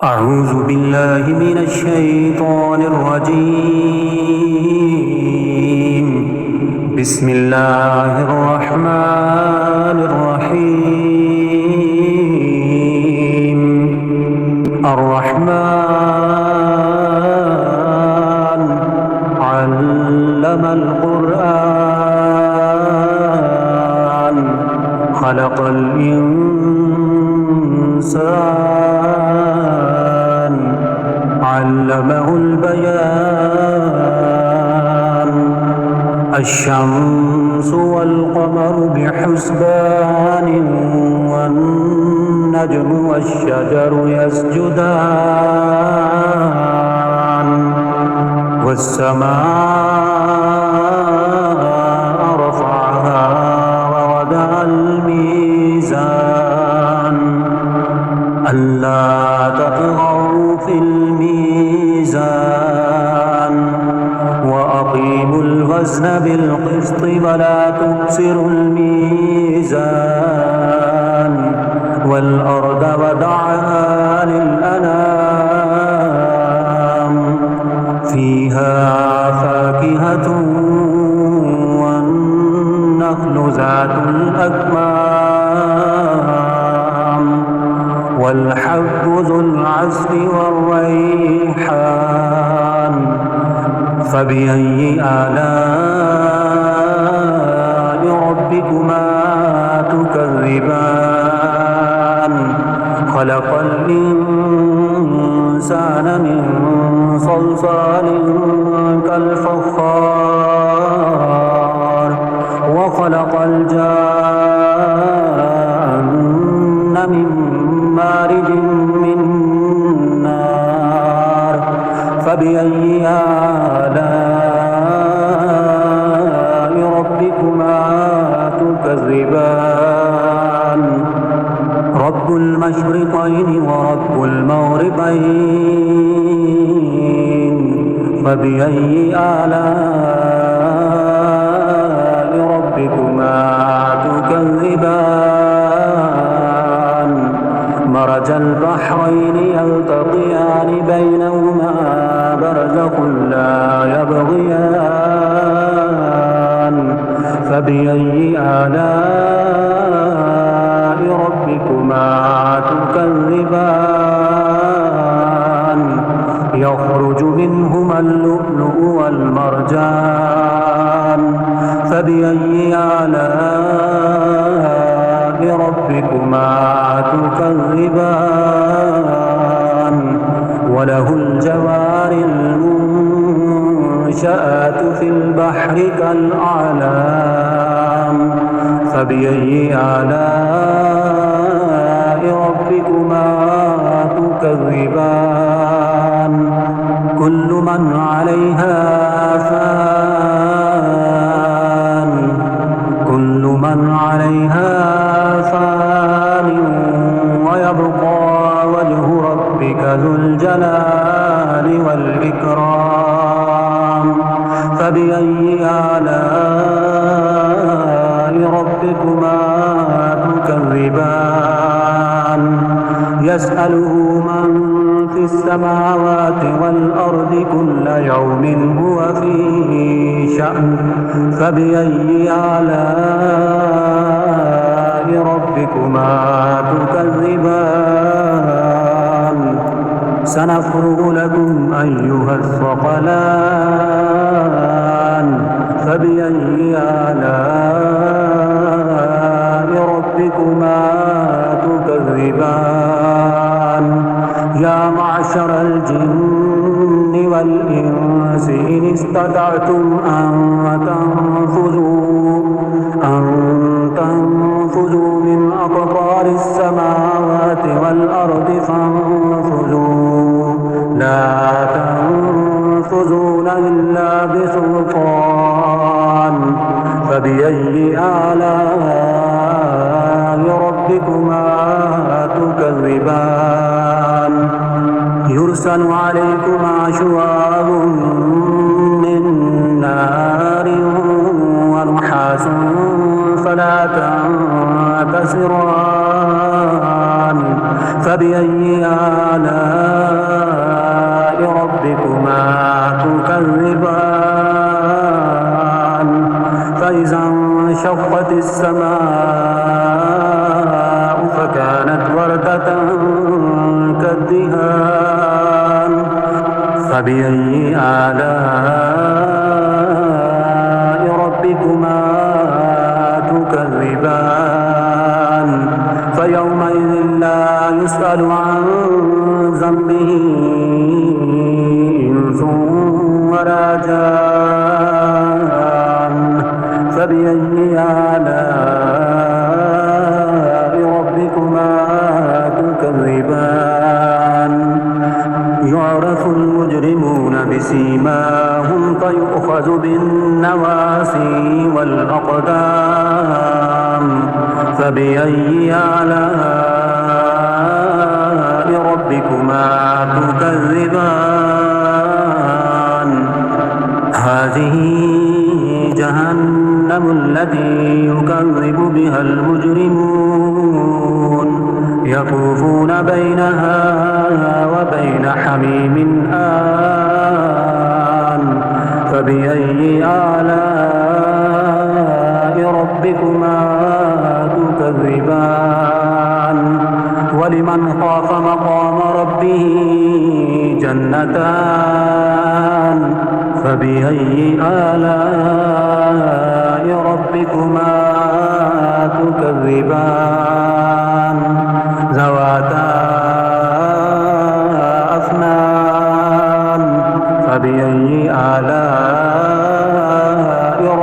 أعوذ بالله من الشيطان الرجيم. بسم الله الرحمن الرحيم. الرحمن علم القرآن خلق الإنسان علمه البيان. الشمس والقمر بحسبان والنجم والشجر يسجدان والسماء رفعها ووضع الميزان ألا تطغوا في الميزان وأقيموا الوزن بالقسط ولا تخسروا الميزان والأرض وضعها للأنام فيها فاكهة والنخل ذات الأكمام والحب ذو العصف والريحان. فبأي آلاء ربكما تكذبان؟ خلق الإنسان من صلصال كالفخار وخلق الجان من مارج من نار. فبأي آلاء ربكما تكذبان؟ رب المشرقين ورب المغربين. فبأي آلاء ربكما تكذبان؟ مرج البحرين يلتقيان بينهما برزخ لا يبغيان. فبأي آلاء ربكما تكذبان؟ يخرج منهما اللؤلؤ والمرجان. فبأي آلاء ربكما تكذبان؟ وله الجوار المنشآت في البحر كالأعلام. فبأي آلاء ربكما تكذبان؟ كل من عليها فان. كل من عليها فان ويبقى وجه ربك ذو الجلال والإكرام. فبأي آلاء ربكما تكذبان؟ يسأله من في السماوات والأرض كل يوم هو في شأن. فبأي آلاء ربكما تكذبان؟ سنفرغ لكم أيها الثقلان. فبأي آلاء ربكما تكذبان؟ يا معشر الجن والإنس إن استطعتم أن تنفذوا من أقطار السماوات والأرض فانفذوا لا تنفذون إلا بسلطان. فبأي آلاء ربكما تكذبان؟ يرسل عليكما شواظ من نار ونحاس فلا تنتصران. فبأي آلاء السماء فكانت وردة كالدهان فبأي آلاء ربكما تكذبان فيومئذ لا يسأل عن ذنبه إنس ولا جان فبأي آلاء ربكما تكذبان يعرف المجرمون بسيماهم فيؤخذ بالنواسي والأقدام فبأي آلاء ربكما تكذبان هذه جهنم التي يكذب بها المجرمون يطوفون بينها وبين حميم آن فبأي آلاء ربكما تكذبان ولمن خاف مقام ربه جنتان فبأي آلاء ربكما تكذبان ذواتا أفنان فبأي آلاء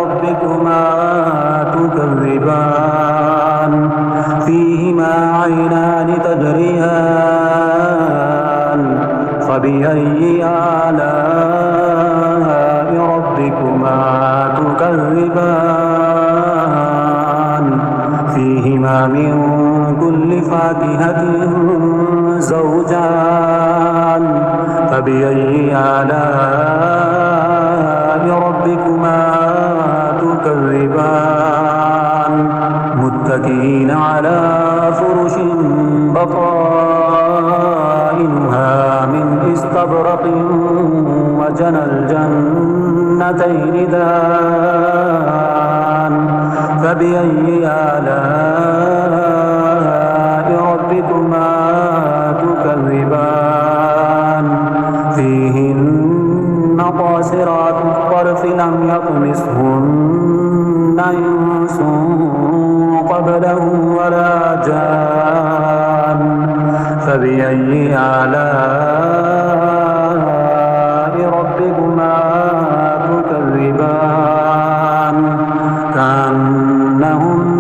ربكما تكذبان فيهما عينان تجريان فبأي آلاء ربكما تكذبان فيهما من كل فاكهة زوجان فبأي آلاء ربكما تكذبان متكئين على فرش بطائنها من استبرق وجنى الجنتين دان فبأي آلاء ربكما تكذبان فيهن قاصرات الطرف لم يطمثهن إنس قبلهم ولا جان فبأي آلاء ربكما تكذبان كأنهن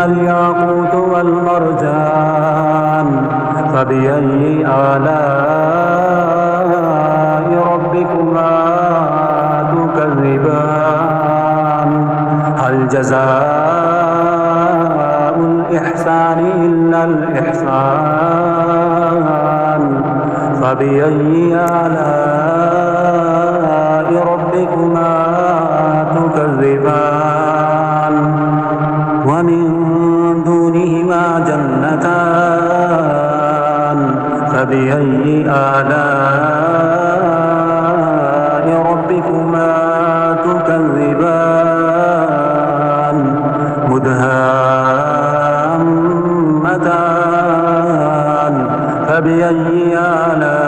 الياقوت والمرجان فبأي آلاء ربكما تكذبان هل جزاء الإحسان إلا الإحسان فبأي آلاء ربكما تكذبان ومن دونهما جنتان فبأي آلاء ربكما تكذبان مدهامتان فبأي آلاء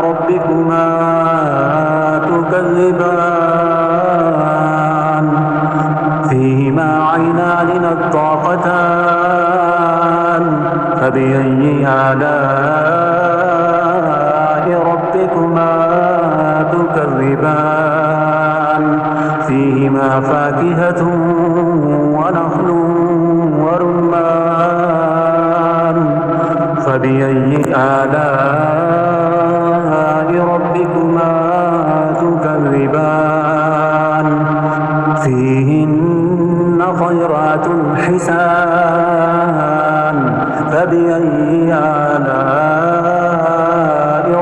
ربكما تكذبان فيهما عينان نضاختان فبأي آلاء ربكما تكذبان فيهما فاكهة ونخل ورمان فبأي آلاء ربكما تكذبان فيهن خيرات حسان فبأي آلاء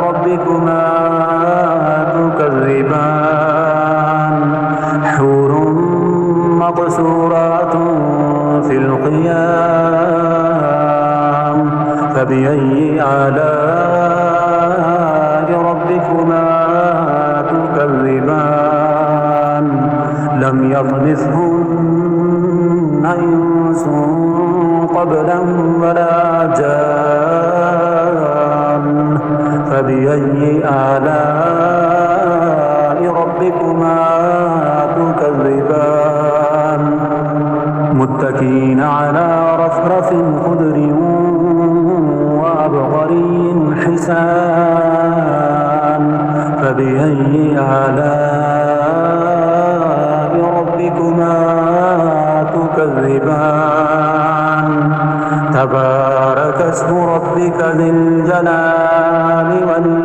ربكما تكذبان حور مقصورات في القيام فبأي آلاء ربكما تكذبان لم يطمثهن قبلا ولا جان فبأي آلاء ربكما تكذبان متكئين على رفرف خضر وعبقري حسان فبأي آلاء ربكما تكذبان تبارك اسم ربك ذي الجلال والإكرام